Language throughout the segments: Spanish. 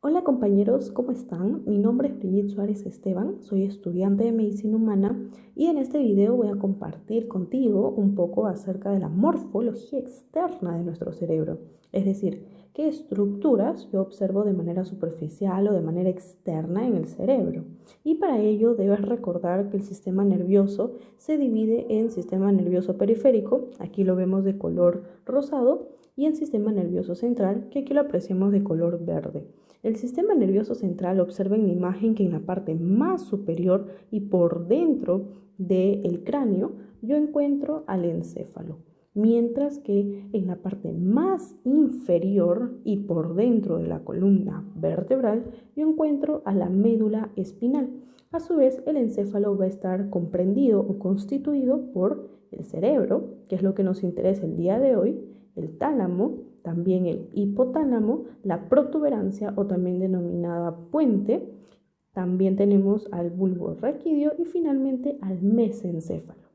Hola compañeros, ¿cómo están? Mi nombre es Brigitte Suárez Esteban, soy estudiante de Medicina Humana y en este video voy a compartir contigo un poco acerca de la morfología externa de nuestro cerebro, es decir, qué estructuras yo observo de manera superficial o de manera externa en el cerebro. Y para ello debes recordar que el sistema nervioso se divide en sistema nervioso periférico, aquí lo vemos de color rosado, y en sistema nervioso central, que aquí lo apreciamos de color verde. El sistema nervioso central observa en la imagen que en la parte más superior y por dentro del cráneo yo encuentro al encéfalo, mientras que en la parte más inferior y por dentro de la columna vertebral yo encuentro a la médula espinal. A su vez, el encéfalo va a estar comprendido o constituido por el cerebro, que es lo que nos interesa el día de hoy, el tálamo, también el hipotálamo, la protuberancia o también denominada puente. También tenemos al bulbo raquídeo y finalmente al mesencéfalo.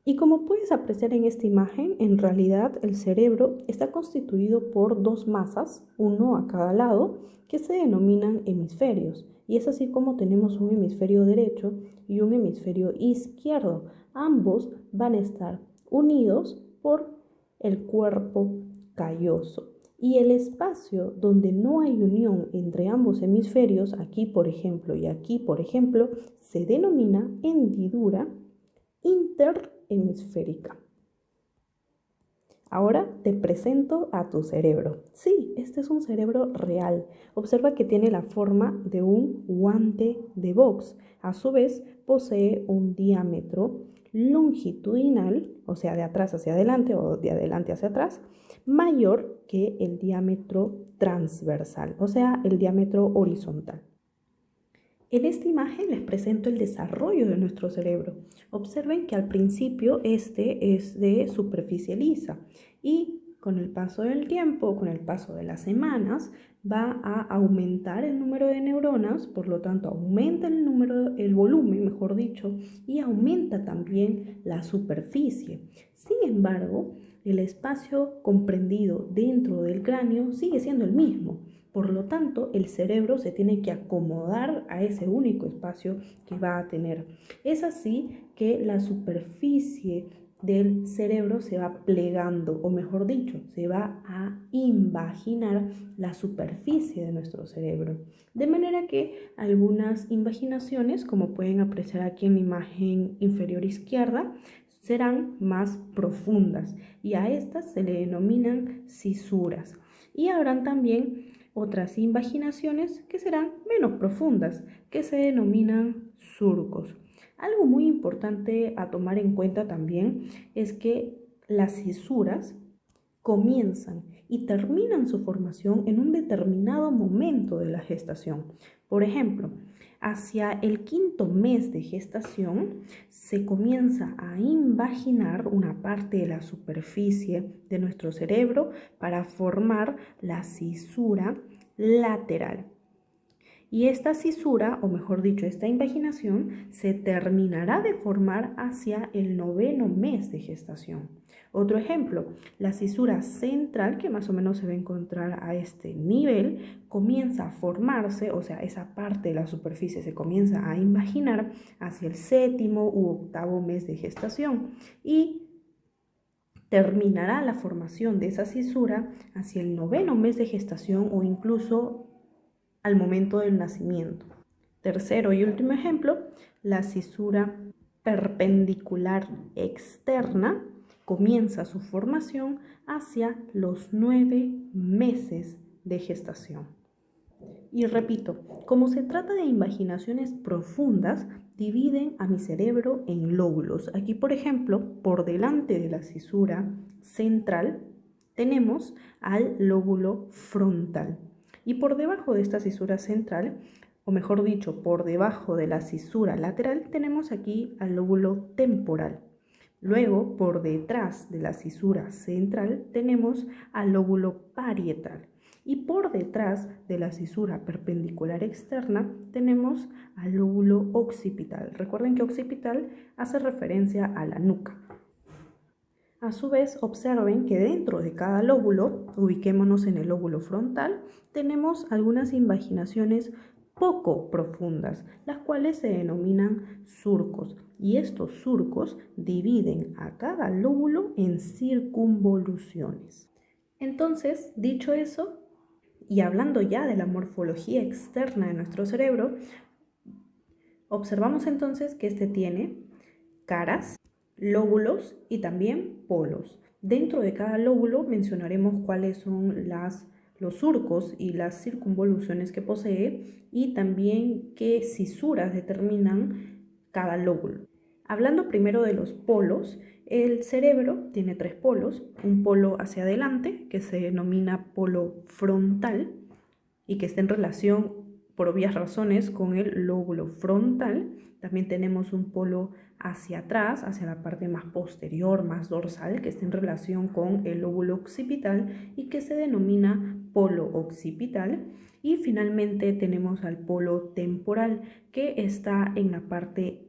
Y como puedes apreciar en esta imagen, en realidad el cerebro está constituido por dos masas, uno a cada lado, que se denominan hemisferios. Y es así como tenemos un hemisferio derecho y un hemisferio izquierdo. Ambos van a estar unidos por el cuerpo calloso. Y el espacio donde no hay unión entre ambos hemisferios, aquí por ejemplo y aquí por ejemplo, se denomina hendidura interhemisférica. Ahora te presento a tu cerebro. Sí, este es un cerebro real. Observa que tiene la forma de un guante de box. A su vez, posee un diámetro longitudinal, o sea, de atrás hacia adelante o de adelante hacia atrás, mayor que el diámetro transversal, o sea, el diámetro horizontal. En esta imagen les presento el desarrollo de nuestro cerebro. Observen que al principio este es de superficie lisa y con el paso del tiempo, con el paso de las semanas, va a aumentar el número de neuronas, por lo tanto aumenta el volumen, mejor dicho, y aumenta también la superficie. Sin embargo, el espacio comprendido dentro del cráneo sigue siendo el mismo. Por lo tanto, el cerebro se tiene que acomodar a ese único espacio que va a tener. Es así que la superficie del cerebro se va plegando, o mejor dicho, se va a invaginar la superficie de nuestro cerebro. De manera que algunas invaginaciones, como pueden apreciar aquí en la imagen inferior izquierda, serán más profundas y a estas se le denominan cisuras. Y habrán también otras invaginaciones que serán menos profundas, que se denominan surcos. Algo muy importante a tomar en cuenta también es que las cisuras comienzan y terminan su formación en un determinado momento de la gestación. Por ejemplo, hacia el quinto mes de gestación se comienza a invaginar una parte de la superficie de nuestro cerebro para formar la cisura lateral. Y esta cisura, o mejor dicho, esta invaginación, se terminará de formar hacia el noveno mes de gestación. Otro ejemplo, la cisura central, que más o menos se va a encontrar a este nivel, comienza a formarse, o sea, esa parte de la superficie se comienza a invaginar hacia el séptimo u octavo mes de gestación y terminará la formación de esa cisura hacia el noveno mes de gestación o incluso al momento del nacimiento. Tercero y último ejemplo, la cisura perpendicular externa comienza su formación hacia los 9 meses de gestación. Y repito, como se trata de invaginaciones profundas, dividen a mi cerebro en lóbulos. Aquí, por ejemplo, por delante de la cisura central, tenemos al lóbulo frontal. Y por debajo de esta cisura central, o mejor dicho, por debajo de la cisura lateral, tenemos aquí al lóbulo temporal. Luego, por detrás de la cisura central, tenemos al lóbulo parietal. Y por detrás de la cisura perpendicular externa tenemos al lóbulo occipital. Recuerden que occipital hace referencia a la nuca. A su vez, observen que dentro de cada lóbulo, ubiquémonos en el lóbulo frontal, tenemos algunas invaginaciones poco profundas, las cuales se denominan surcos. Y estos surcos dividen a cada lóbulo en circunvoluciones. Entonces, dicho eso, y hablando ya de la morfología externa de nuestro cerebro, observamos entonces que este tiene caras, lóbulos y también polos. Dentro de cada lóbulo mencionaremos cuáles son los surcos y las circunvoluciones que posee y también qué cisuras determinan cada lóbulo. Hablando primero de los polos, el cerebro tiene 3 polos, un polo hacia adelante que se denomina polo frontal y que está en relación por obvias razones con el lóbulo frontal. También tenemos un polo hacia atrás, hacia la parte más posterior, más dorsal, que está en relación con el lóbulo occipital y que se denomina polo occipital. Y finalmente tenemos al polo temporal, que está en la parte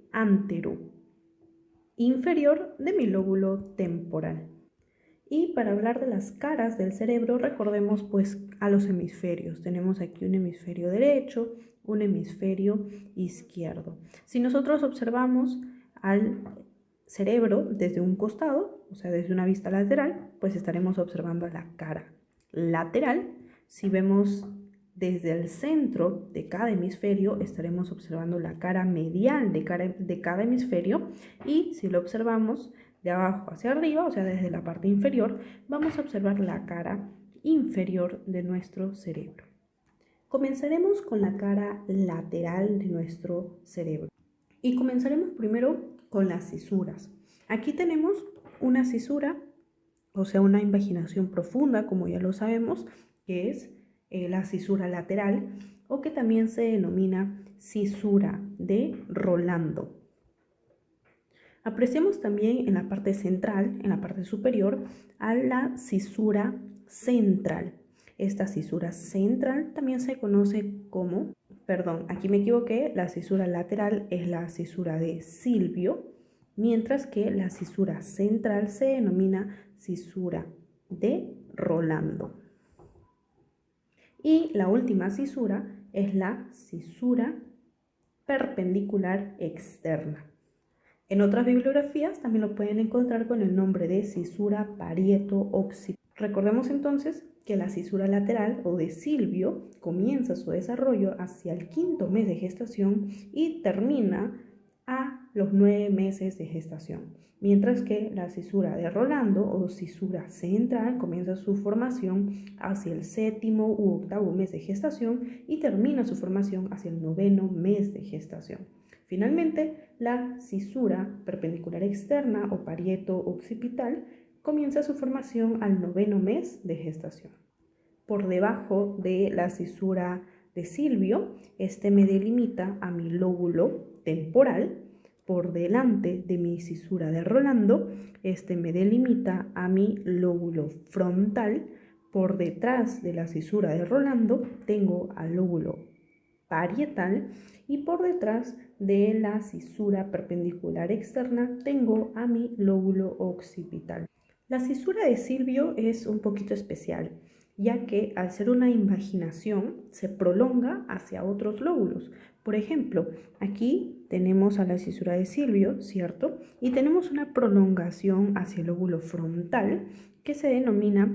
inferior de mi lóbulo temporal. Y para hablar de las caras del cerebro, recordemos pues a los hemisferios. Tenemos aquí un hemisferio derecho, un hemisferio izquierdo. Si nosotros observamos al cerebro desde un costado, o sea, desde una vista lateral, pues estaremos observando la cara lateral. Si vemos desde el centro de cada hemisferio, estaremos observando la cara medial de cada hemisferio. Y si lo observamos de abajo hacia arriba, o sea, desde la parte inferior, vamos a observar la cara inferior de nuestro cerebro. Comenzaremos con la cara lateral de nuestro cerebro. Y comenzaremos primero con las cisuras. Aquí tenemos una cisura, o sea, una invaginación profunda, como ya lo sabemos, que es la cisura lateral, o que también se denomina cisura de Rolando. Apreciamos también en la parte central, en la parte superior, a la cisura central. Esta cisura central también se conoce como, aquí me equivoqué, la cisura lateral es la cisura de Silvio, mientras que la cisura central se denomina cisura de Rolando. Y la última cisura es la cisura perpendicular externa. En otras bibliografías también lo pueden encontrar con el nombre de cisura parieto-occipital. Recordemos entonces que la cisura lateral o de Silvio comienza su desarrollo hacia el 5º mes de gestación y termina a los 9 meses de gestación, mientras que la cisura de Rolando o cisura central comienza su formación hacia el 7º u 8º mes de gestación y termina su formación hacia el 9º mes de gestación. Finalmente, la cisura perpendicular externa o parieto-occipital comienza su formación al 9º mes de gestación. Por debajo de la cisura de Silvio, este me delimita a mi lóbulo temporal. Por delante de mi cisura de Rolando, este me delimita a mi lóbulo frontal. Por detrás de la cisura de Rolando tengo al lóbulo parietal y por detrás de la cisura perpendicular externa tengo a mi lóbulo occipital. La cisura de Silvio es un poquito especial, ya que al ser una invaginación se prolonga hacia otros lóbulos. Por ejemplo, aquí tenemos a la cisura de Silvio, ¿cierto? Y tenemos una prolongación hacia el lóbulo frontal que se denomina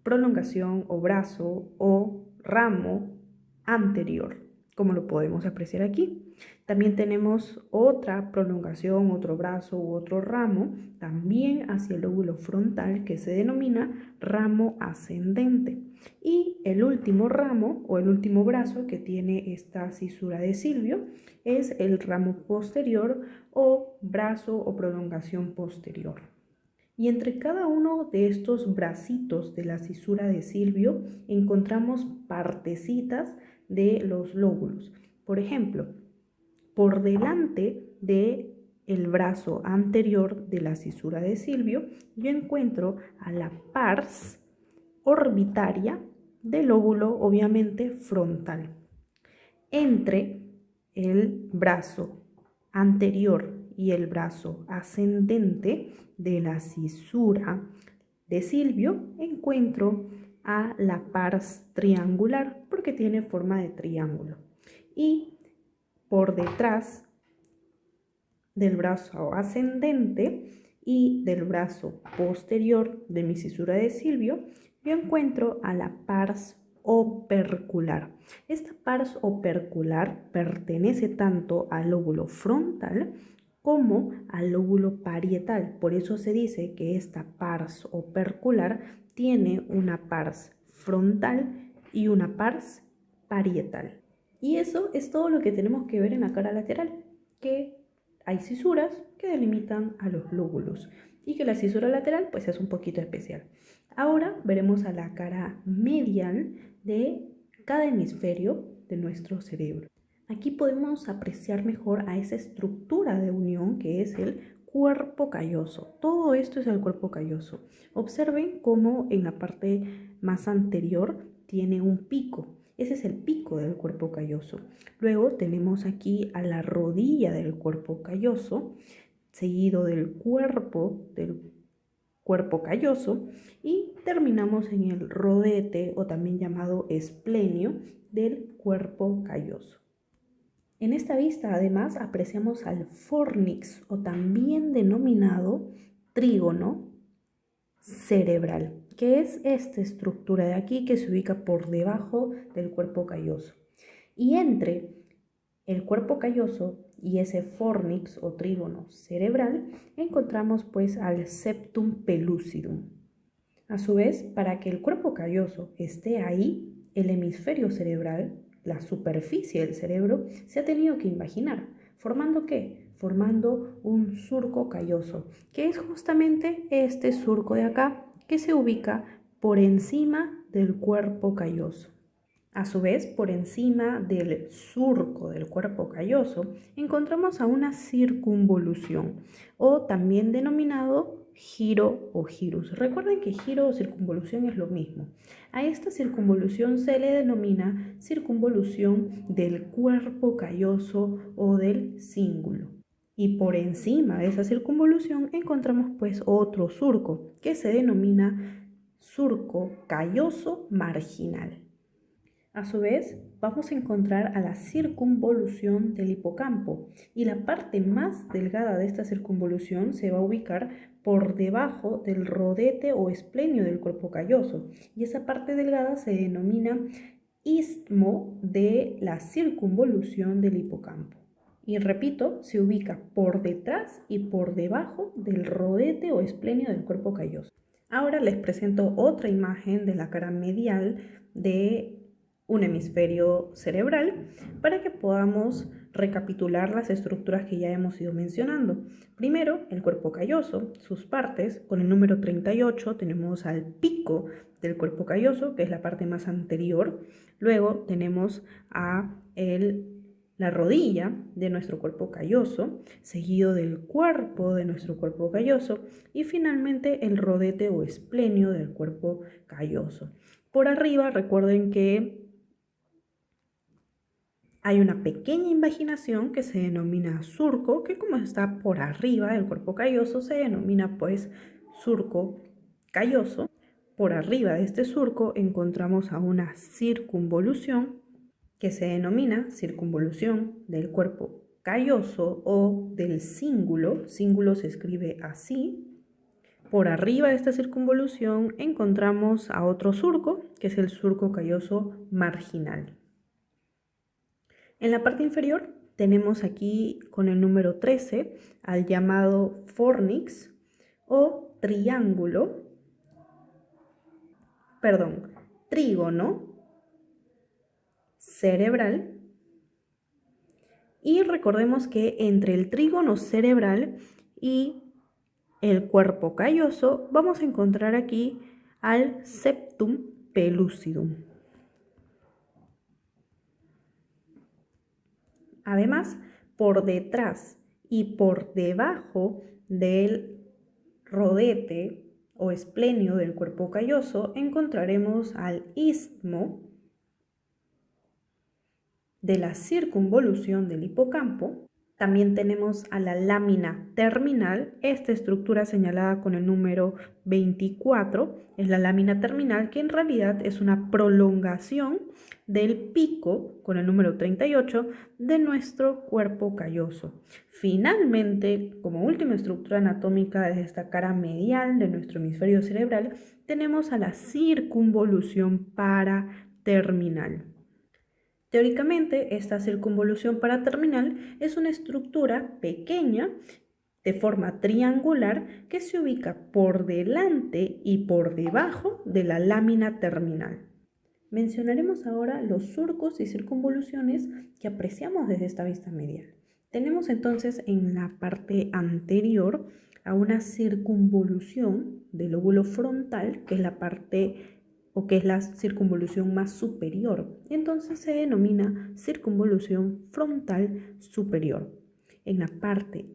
prolongación o brazo o ramo anterior, como lo podemos apreciar aquí. También tenemos otra prolongación, otro brazo u otro ramo, también hacia el lóbulo frontal, que se denomina ramo ascendente. Y el último ramo o el último brazo que tiene esta cisura de Silvio es el ramo posterior o brazo o prolongación posterior. Y entre cada uno de estos bracitos de la cisura de Silvio encontramos partecitas de los lóbulos. Por ejemplo, por delante del brazo anterior de la cisura de Silvio, yo encuentro a la pars orbitaria del lóbulo, obviamente, frontal. Entre el brazo anterior y el brazo ascendente de la cisura de Silvio encuentro a la pars triangular porque tiene forma de triángulo. Y por detrás del brazo ascendente y del brazo posterior de mi cisura de Silvio, yo encuentro a la pars opercular. Esta pars opercular pertenece tanto al lóbulo frontal como al lóbulo parietal. Por eso se dice que esta pars opercular tiene una pars frontal y una pars parietal. Y eso es todo lo que tenemos que ver en la cara lateral, que hay cisuras que delimitan a los lóbulos y que la cisura lateral pues es un poquito especial. Ahora veremos a la cara medial de cada hemisferio de nuestro cerebro. Aquí podemos apreciar mejor a esa estructura de unión que es el cuerpo calloso. Todo esto es el cuerpo calloso. Observen cómo en la parte más anterior tiene un pico. Ese es el pico del cuerpo calloso. Luego tenemos aquí a la rodilla del cuerpo calloso, seguido del cuerpo calloso, y terminamos en el rodete o también llamado esplenio del cuerpo calloso. En esta vista además apreciamos al fornix o también denominado trígono cerebral, que es esta estructura de aquí que se ubica por debajo del cuerpo calloso. Y entre el cuerpo calloso y ese fornix o trígono cerebral encontramos pues al septum pellucidum. A su vez, para que el cuerpo calloso esté ahí, el hemisferio cerebral, la superficie del cerebro, se ha tenido que imaginar. ¿Formando qué? Formando un surco calloso, que es justamente este surco de acá, que se ubica por encima del cuerpo calloso. A su vez, por encima del surco del cuerpo calloso, encontramos a una circunvolución, o también denominado giro o girus. Recuerden que giro o circunvolución es lo mismo. A esta circunvolución se le denomina circunvolución del cuerpo calloso o del cíngulo. Y por encima de esa circunvolución encontramos pues otro surco que se denomina surco calloso marginal. A su vez, vamos a encontrar a la circunvolución del hipocampo y la parte más delgada de esta circunvolución se va a ubicar por debajo del rodete o esplenio del cuerpo calloso y esa parte delgada se denomina istmo de la circunvolución del hipocampo. Y repito, se ubica por detrás y por debajo del rodete o esplenio del cuerpo calloso. Ahora les presento otra imagen de la cara medial de un hemisferio cerebral para que podamos recapitular las estructuras que ya hemos ido mencionando. Primero, el cuerpo calloso, sus partes. Con el número 38 tenemos al pico del cuerpo calloso, que es la parte más anterior. Luego tenemos a la rodilla de nuestro cuerpo calloso, seguido del cuerpo de nuestro cuerpo calloso y finalmente el rodete o esplenio del cuerpo calloso. Por arriba, recuerden que hay una pequeña invaginación que se denomina surco, que como está por arriba del cuerpo calloso se denomina pues surco calloso. Por arriba de este surco encontramos a una circunvolución que se denomina circunvolución del cuerpo calloso o del cíngulo. Cíngulo se escribe así. Por arriba de esta circunvolución encontramos a otro surco, que es el surco calloso marginal. En la parte inferior tenemos aquí con el número 13 al llamado fornix o trígono cerebral. Y recordemos que entre el trígono cerebral y el cuerpo calloso vamos a encontrar aquí al septum pellucidum. Además, por detrás y por debajo del rodete o esplenio del cuerpo calloso encontraremos al istmo de la circunvolución del hipocampo, También tenemos a la lámina terminal. Esta estructura señalada con el número 24 es la lámina terminal, que en realidad es una prolongación del pico con el número 38 de nuestro cuerpo calloso. Finalmente, como última estructura anatómica de esta cara medial de nuestro hemisferio cerebral, tenemos a la circunvolución paraterminal. Teóricamente, esta circunvolución paraterminal es una estructura pequeña de forma triangular que se ubica por delante y por debajo de la lámina terminal. Mencionaremos ahora los surcos y circunvoluciones que apreciamos desde esta vista medial. Tenemos entonces en la parte anterior a una circunvolución del lóbulo frontal, que es la parte o que es la circunvolución más superior. Entonces se denomina circunvolución frontal superior. En la parte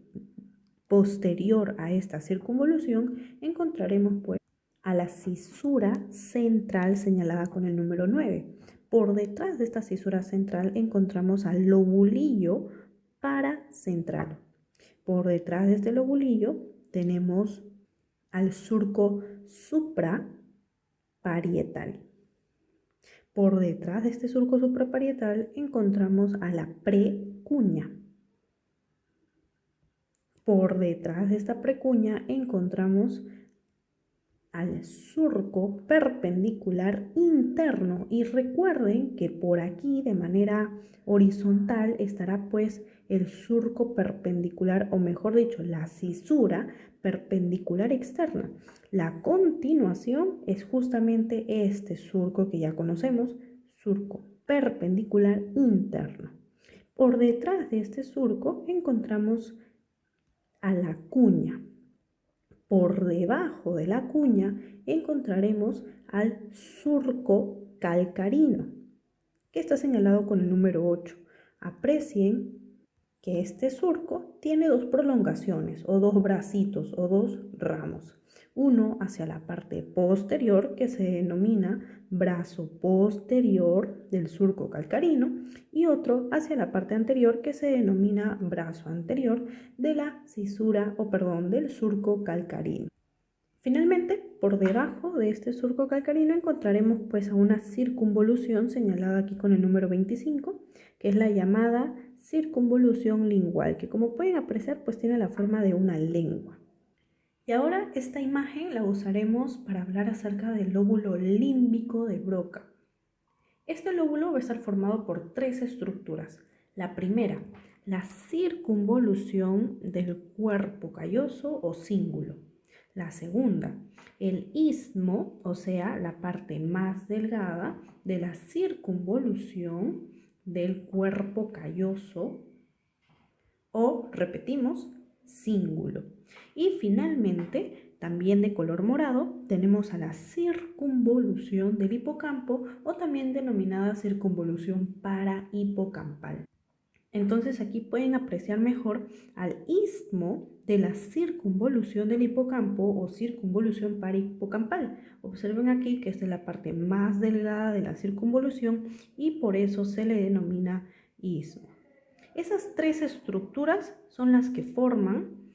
posterior a esta circunvolución encontraremos pues a la cisura central señalada con el número 9. Por detrás de esta cisura central encontramos al lobulillo paracentral. Por detrás de este lobulillo tenemos al surco supraparietal. Por detrás de este surco supraparietal encontramos a la precuña. Por detrás de esta precuña encontramos al surco perpendicular interno, y recuerden que por aquí de manera horizontal estará pues el surco perpendicular, o mejor dicho, la cisura perpendicular externa. La continuación es justamente este surco que ya conocemos, surco perpendicular interno. Por detrás de este surco encontramos a la cuña. Por debajo de la cuña encontraremos al surco calcarino, que está señalado con el número 8. Aprecien que este surco tiene dos prolongaciones, o dos bracitos, o dos ramos. Uno hacia la parte posterior, que se denomina brazo posterior del surco calcarino, y otro hacia la parte anterior, que se denomina brazo anterior de la cisura, del surco calcarino. Finalmente, por debajo de este surco calcarino encontraremos pues a una circunvolución señalada aquí con el número 25, que es la llamada circunvolución lingual, que como pueden apreciar pues tiene la forma de una lengua. Y ahora esta imagen la usaremos para hablar acerca del lóbulo límbico de Broca. Este lóbulo va a estar formado por tres estructuras. La primera, la circunvolución del cuerpo calloso o cíngulo. La segunda, el istmo, o sea, la parte más delgada de la circunvolución del cuerpo calloso, o repetimos, cíngulo. Y finalmente, también de color morado, tenemos a la circunvolución del hipocampo, o también denominada circunvolución parahipocampal. Entonces aquí pueden apreciar mejor al istmo de la circunvolución del hipocampo o circunvolución parahipocampal. Observen aquí que esta es la parte más delgada de la circunvolución y por eso se le denomina istmo. Esas tres estructuras son las que forman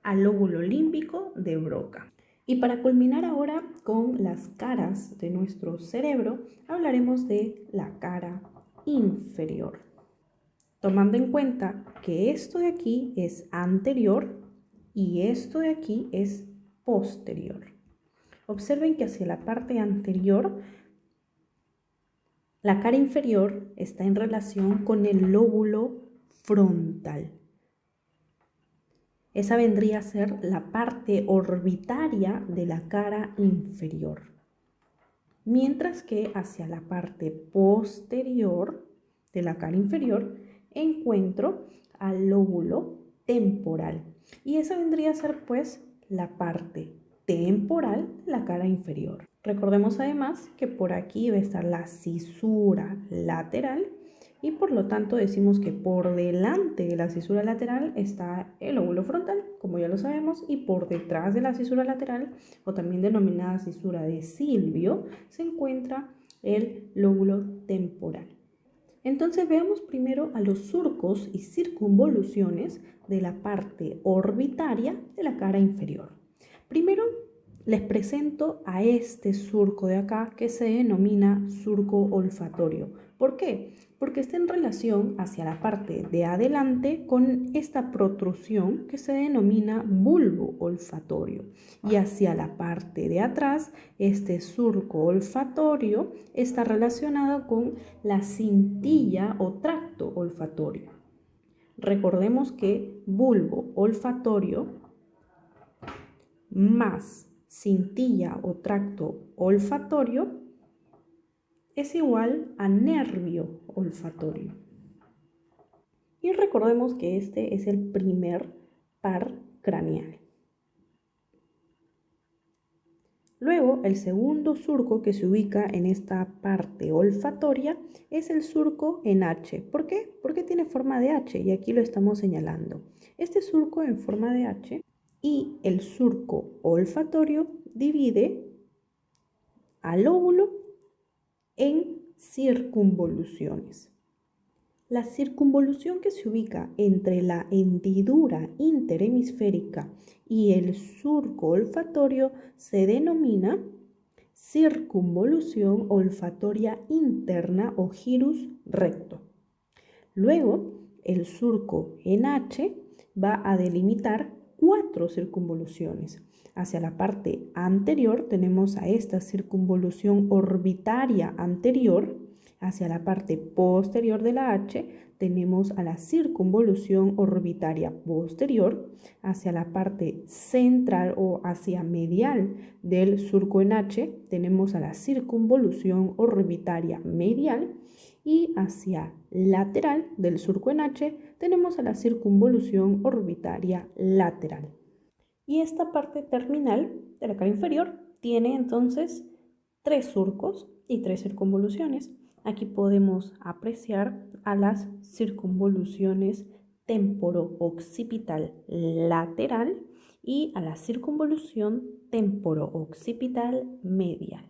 al lóbulo límbico de Broca. Y para culminar ahora con las caras de nuestro cerebro, hablaremos de la cara inferior, tomando en cuenta que esto de aquí es anterior y esto de aquí es posterior. Observen que hacia la parte anterior, la cara inferior está en relación con el lóbulo frontal. Esa vendría a ser la parte orbitaria de la cara inferior. Mientras que hacia la parte posterior de la cara inferior encuentro al lóbulo temporal. Y esa vendría a ser pues la parte temporal de la cara inferior. Recordemos además que por aquí va a estar la cisura lateral y por lo tanto decimos que por delante de la cisura lateral está el lóbulo frontal, como ya lo sabemos, y por detrás de la cisura lateral, o también denominada cisura de Silvio, se encuentra el lóbulo temporal. Entonces veamos primero a los surcos y circunvoluciones de la parte orbitaria de la cara inferior. Primero les presento a este surco de acá que se denomina surco olfatorio. ¿Por qué? Porque está en relación hacia la parte de adelante con esta protrusión que se denomina bulbo olfatorio. Y hacia la parte de atrás, este surco olfatorio está relacionado con la cintilla o tracto olfatorio. Recordemos que bulbo olfatorio más cintilla o tracto olfatorio es igual a nervio olfatorio. Y recordemos que este es el primer par craneal. Luego, el segundo surco que se ubica en esta parte olfatoria es el surco en H. ¿Por qué? Porque tiene forma de H y aquí lo estamos señalando. Este surco en forma de H y el surco olfatorio divide al lóbulo en circunvoluciones. La circunvolución que se ubica entre la hendidura interhemisférica y el surco olfatorio se denomina circunvolución olfatoria interna o gyrus recto. Luego, el surco en H va a delimitar 4 circunvoluciones. Hacia la parte anterior tenemos a esta circunvolución orbitaria anterior. Hacia la parte posterior de la H tenemos a la circunvolución orbitaria posterior. Hacia la parte central o hacia medial del surco en H tenemos a la circunvolución orbitaria medial. Y hacia lateral del surco en H tenemos a la circunvolución orbitaria lateral. Y esta parte terminal de la cara inferior tiene entonces 3 surcos y 3 circunvoluciones. Aquí podemos apreciar a las circunvoluciones temporo-occipital lateral y a la circunvolución temporo-occipital medial.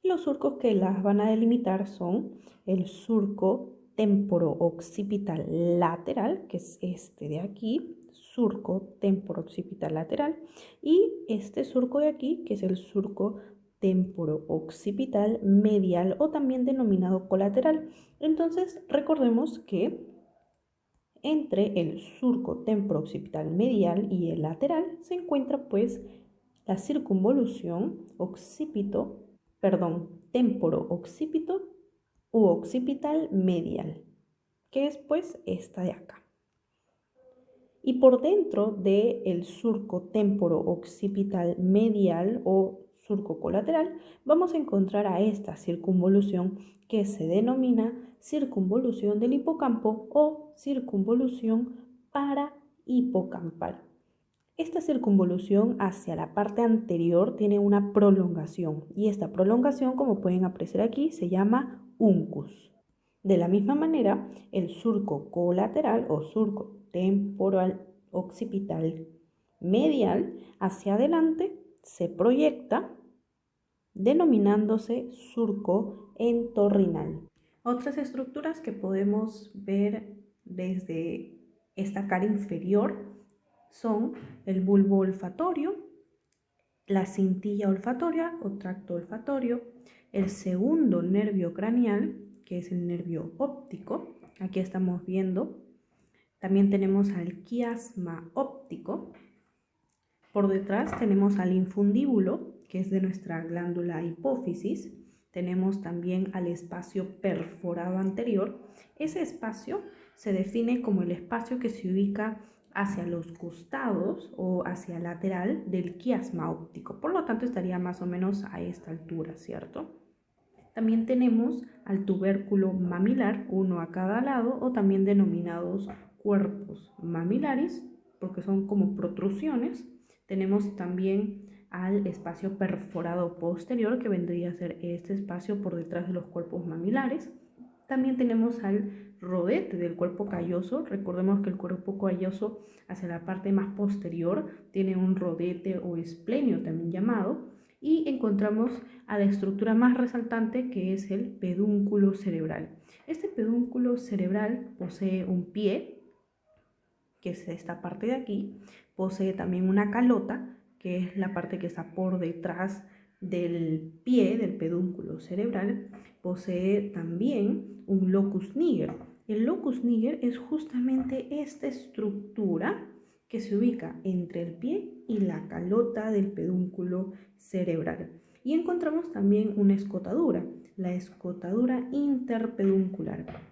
Los surcos que las van a delimitar son el surco temporo-occipital lateral, que es este de aquí, surco temporo-occipital lateral, y este surco de aquí, que es el surco temporo-occipital medial o también denominado colateral. Entonces, recordemos que entre el surco temporo-occipital medial y el lateral se encuentra pues la circunvolución temporo-occipito u occipital medial, que es pues esta de acá. Y por dentro del surco temporo-occipital medial o surco colateral vamos a encontrar a esta circunvolución que se denomina circunvolución del hipocampo o circunvolución parahipocampal. Esta circunvolución hacia la parte anterior tiene una prolongación y esta prolongación, como pueden apreciar aquí, se llama uncus. De la misma manera, el surco colateral o surco temporal occipital medial hacia adelante se proyecta denominándose surco entorrinal. Otras estructuras que podemos ver desde esta cara inferior son el bulbo olfatorio, la cintilla olfatoria o tracto olfatorio, el segundo nervio craneal, que es el nervio óptico. Aquí estamos viendo. También tenemos al quiasma óptico. Por detrás tenemos al infundíbulo, que es de nuestra glándula hipófisis. Tenemos también al espacio perforado anterior. Ese espacio se define como el espacio que se ubica hacia los costados o hacia lateral del quiasma óptico. Por lo tanto, estaría más o menos a esta altura, ¿cierto? También tenemos al tubérculo mamilar, uno a cada lado, o también denominados cuerpos mamilares, porque son como protrusiones. Tenemos también al espacio perforado posterior, que vendría a ser este espacio por detrás de los cuerpos mamilares. También tenemos al rodete del cuerpo calloso. Recordemos que el cuerpo calloso hacia la parte más posterior tiene un rodete o esplenio también llamado. y encontramos a la estructura más resaltante, que es el pedúnculo cerebral. Este pedúnculo cerebral posee un pie, que es esta parte de aquí, posee también una calota, que es la parte que está por detrás del pie, del pedúnculo cerebral, posee también un locus niger. El locus niger es justamente esta estructura que se ubica entre el pie y la calota del pedúnculo cerebral. Y encontramos también una escotadura, la escotadura interpeduncular.